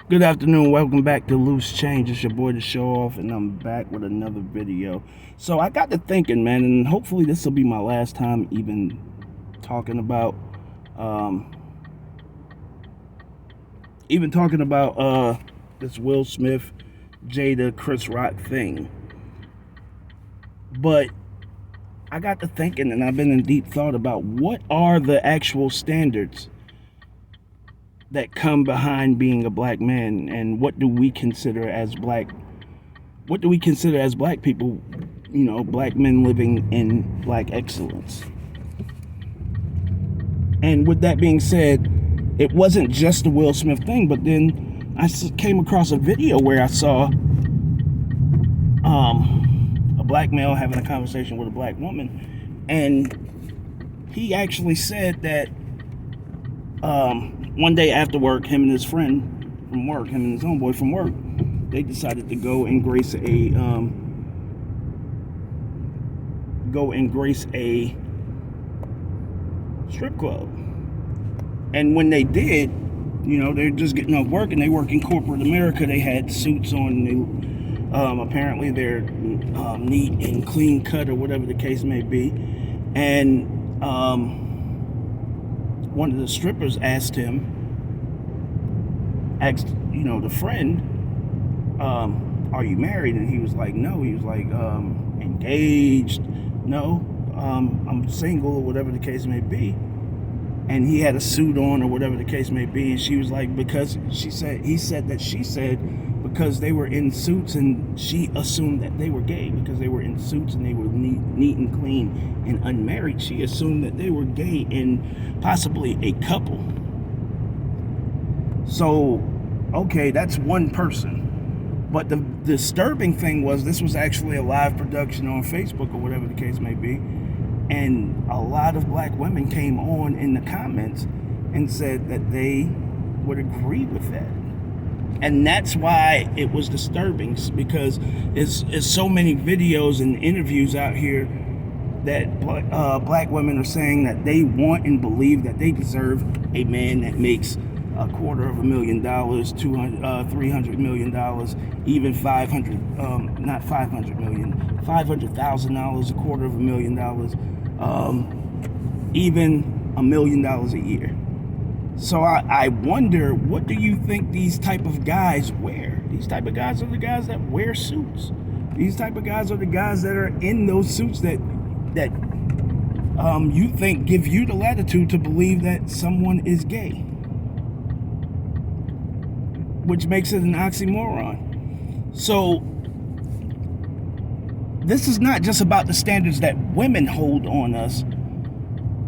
Good afternoon, welcome back to Loose Change. It's your boy The Show Off, and I'm back with another video. So I got to thinking, man, and hopefully this will be my last time even talking about um this Will Smith, Jada, Chris Rock thing. But I got to thinking, and I've been in deep thought about what are the actual standards that come behind being a black man, and what do we consider as black people, black men living in black excellence. And with that being said, it wasn't just the Will Smith thing, but then I came across a video where I saw a black male having a conversation with a black woman, and he actually said that one day after work, him and his homeboy from work, they decided to go and grace a strip club. And when they did, they're just getting off work, and they work in corporate America. They had suits on. They apparently they're neat and clean cut, or whatever the case may be. And one of the strippers asked the friend, are you married? And he was like, no. He was like, engaged? No, I'm single, or whatever the case may be. And he had a suit on, or whatever the case may be. And she was like, because she said because they were in suits, and she assumed that they were gay because they were in suits and they were neat and clean and unmarried. She assumed that they were gay and possibly a couple. So, okay, that's one person. But the disturbing thing was, this was actually a live production on Facebook, or whatever the case may be. And a lot of black women came on in the comments and said that they would agree with that. And that's why it was disturbing, because it's so many videos and interviews out here that black women are saying that they want and believe that they deserve a man that makes $250,000, $300 million, even not 500 million, $500,000, $250,000, even $1 million a year. So I wonder, what do you think these type of guys wear? These type of guys are the guys that wear suits. These type of guys are the guys that are in those suits that you think give you the latitude to believe that someone is gay, which makes it an oxymoron. So this is not just about the standards that women hold on us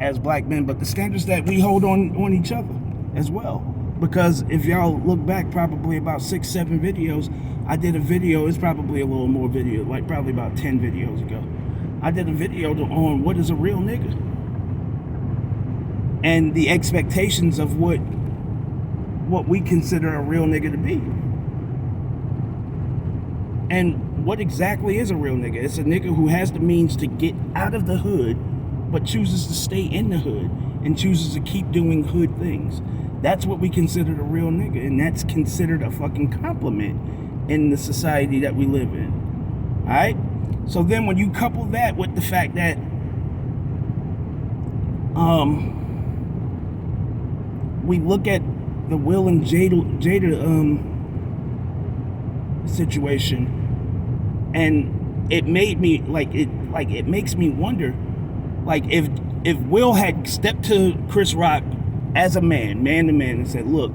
as black men, but the standards that we hold on each other as well. Because if y'all look back, probably about 6-7 videos, I did a video. It's probably a little more video, like probably about 10 videos ago. I did a video on what is a real nigga, and the expectations of what we consider a real nigga to be. And what exactly is a real nigga? It's a nigga who has the means to get out of the hood, but chooses to stay in the hood and chooses to keep doing hood things. That's what we consider a real nigga, and that's considered a fucking compliment in the society that we live in. Alright? So then when you couple that with the fact that we look at the Will and Jada situation, and it made me it makes me wonder, like, if Will had stepped to Chris Rock as a man to man, and said, look,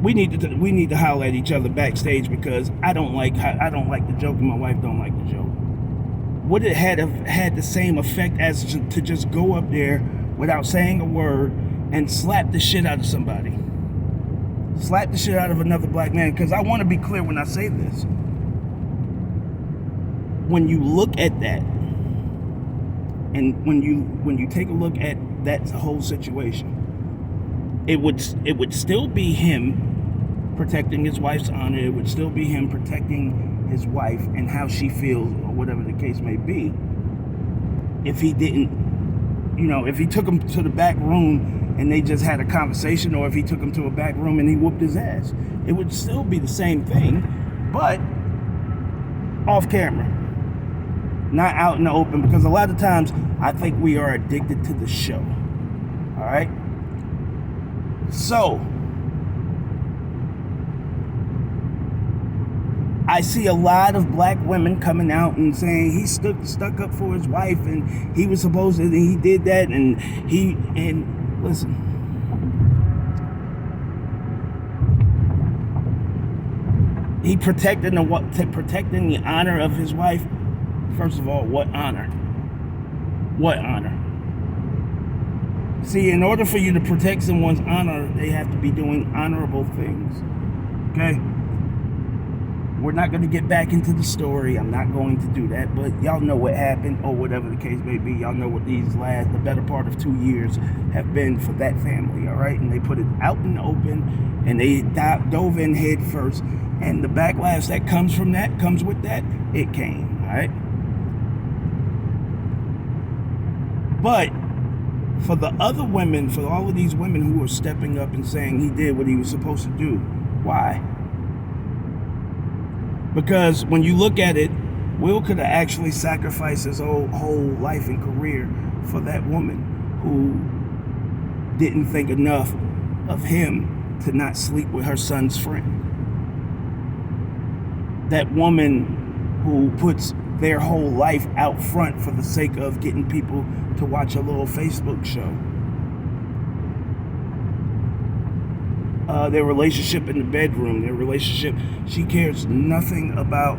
we need to holler at each other backstage because I don't like the joke and my wife don't like the joke, would it have had the same effect as to just go up there without saying a word and slap the shit out of somebody? Slap the shit out of another black man? Because I want to be clear when I say this. When you look at that, and when you take a look at that whole situation, it would still be him protecting his wife's honor. It would still be him protecting his wife and how she feels, or whatever the case may be. If he didn't, if he took him to the back room and they just had a conversation, or if he took him to a back room and he whooped his ass. It would still be the same thing, but off camera, not out in the open, because a lot of times I think we are addicted to the show. All right? So, I see a lot of black women coming out and saying he stuck up for his wife, and he was supposed to, and he did that, and listen. He protecting the honor of his wife. First of all, what honor? What honor? See, in order for you to protect someone's honor, they have to be doing honorable things. Okay? We're not going to get back into the story. I'm not going to do that, but y'all know what happened, or whatever the case may be. Y'all know what the better part of 2 years have been for that family, all right? And they put it out in the open, and they dove in head first, and the backlash that comes with that, it came, all right? But for the other women, for all of these women who are stepping up and saying he did what he was supposed to do, why? Because when you look at it, Will could have actually sacrificed his whole life and career for that woman who didn't think enough of him to not sleep with her son's friend. That woman who puts their whole life out front for the sake of getting people to watch a little Facebook show. Their relationship in the bedroom, their relationship, she cares nothing about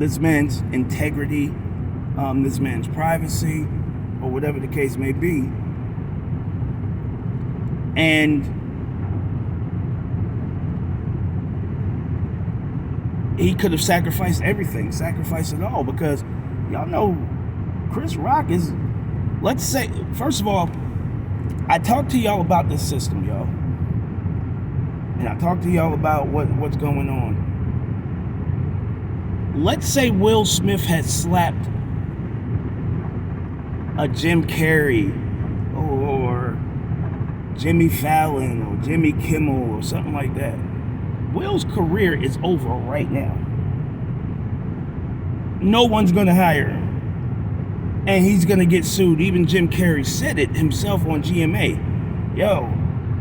this man's integrity, this man's privacy, or whatever the case may be. And he could have sacrificed everything, sacrificed it all, because y'all know Chris Rock is, let's say, first of all, I talked to y'all about this system, y'all. And I talked to y'all about what's going on. Let's say Will Smith had slapped a Jim Carrey or Jimmy Fallon or Jimmy Kimmel or something like that. Will's career is over right now. No one's going to hire him. And he's going to get sued. Even Jim Carrey said it himself on GMA. Yo,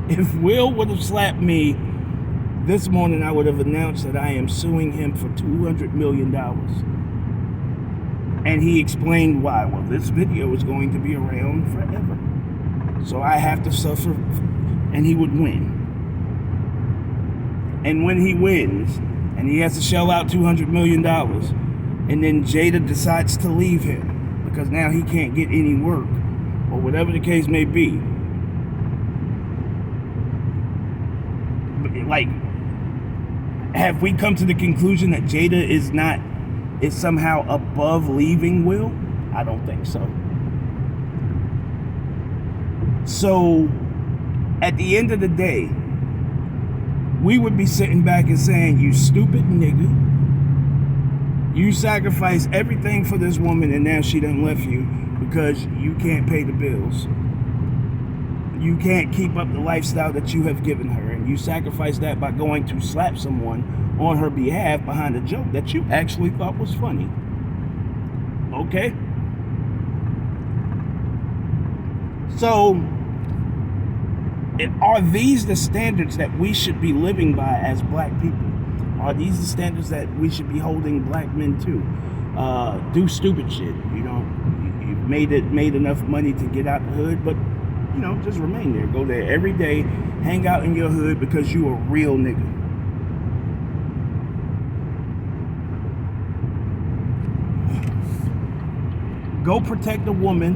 if Will would have slapped me this morning, I would have announced that I am suing him for $200 million. And he explained why. Well, this video is going to be around forever, so I have to suffer, and he would win. And when he wins, and he has to shell out $200 million, and then Jada decides to leave him, because now he can't get any work, or whatever the case may be. Like, have we come to the conclusion that Jada is somehow above leaving Will? I don't think so. So, at the end of the day, we would be sitting back and saying, you stupid nigga, you sacrificed everything for this woman, and now she done left you because you can't pay the bills. You can't keep up the lifestyle that you have given her, and you sacrifice that by going to slap someone on her behalf behind a joke that you actually thought was funny. Okay? So, are these the standards that we should be living by as black people? Are these the standards that we should be holding black men to? Do stupid shit. You know, you've made enough money to get out the hood, but you know, just remain there. Go there every day, hang out in your hood because you a real nigga. Go protect a woman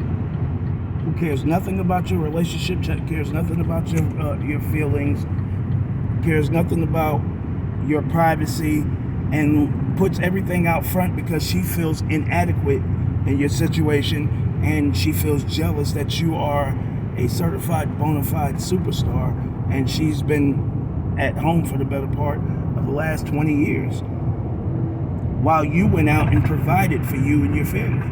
who cares nothing about your relationship, cares nothing about your feelings, cares nothing about your privacy, and puts everything out front because she feels inadequate in your situation, and she feels jealous that you are a certified bona fide superstar, and she's been at home for the better part of the last 20 years while you went out and provided for you and your family.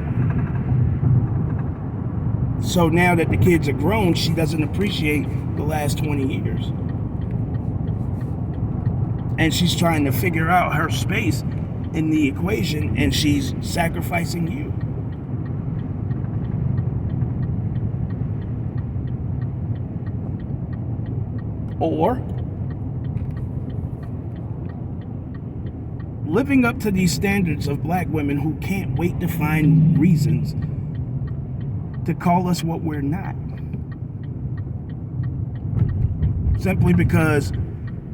So now that the kids are grown, she doesn't appreciate the last 20 years. And she's trying to figure out her space in the equation, and she's sacrificing you. Or living up to these standards of black women who can't wait to find reasons to call us what we're not. Simply because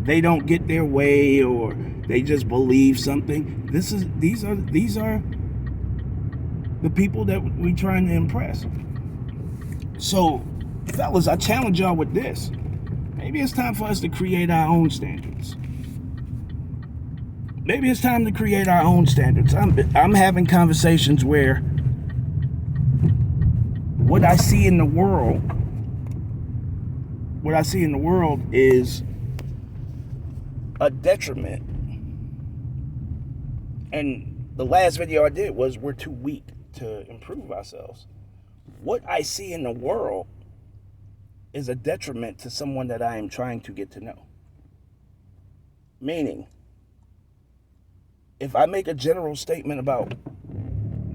they don't get their way or they just believe something. These are the people that we're trying to impress. So, fellas, I challenge y'all with this. Maybe it's time for us to create our own standards. Maybe it's time to create our own standards. I'm having conversations where what I see in the world is a detriment. And the last video I did was we're too weak to improve ourselves. What I see in the world is a detriment to someone that I am trying to get to know. Meaning, if I make a general statement about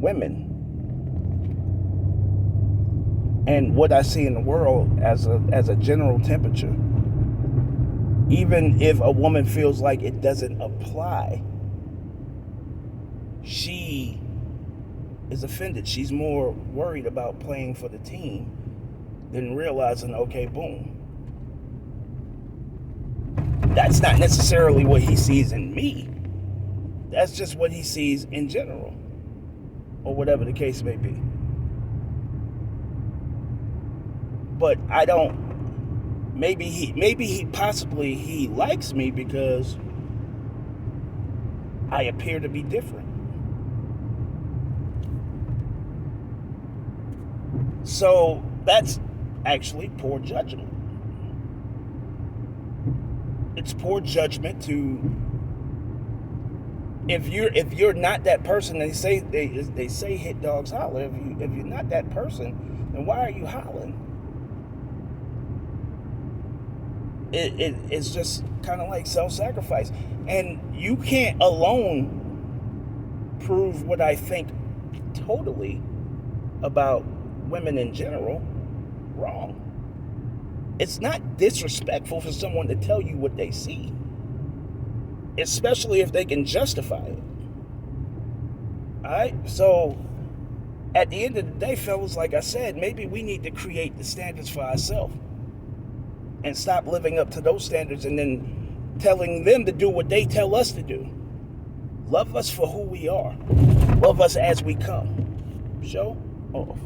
women and what I see in the world as a general temperature, even if a woman feels like it doesn't apply, she is offended. She's more worried about playing for the team than realizing, okay, boom, that's not necessarily what he sees in me. That's just what he sees in general, or whatever the case may be. But I don't, maybe he likes me because I appear to be different. So that's actually poor judgment. It's poor judgment to, if you're not that person, they say hit dogs holler. If you're not that person, then why are you hollering? It's just kind of like self-sacrifice. And you can't alone prove what I think totally about women in general wrong. It's not disrespectful for someone to tell you what they see, especially if they can justify it. Alright? So at the end of the day, fellas, like I said, maybe we need to create the standards for ourselves and stop living up to those standards and then telling them to do what they tell us to do. Love us for who we are. Love us as we come. Show off.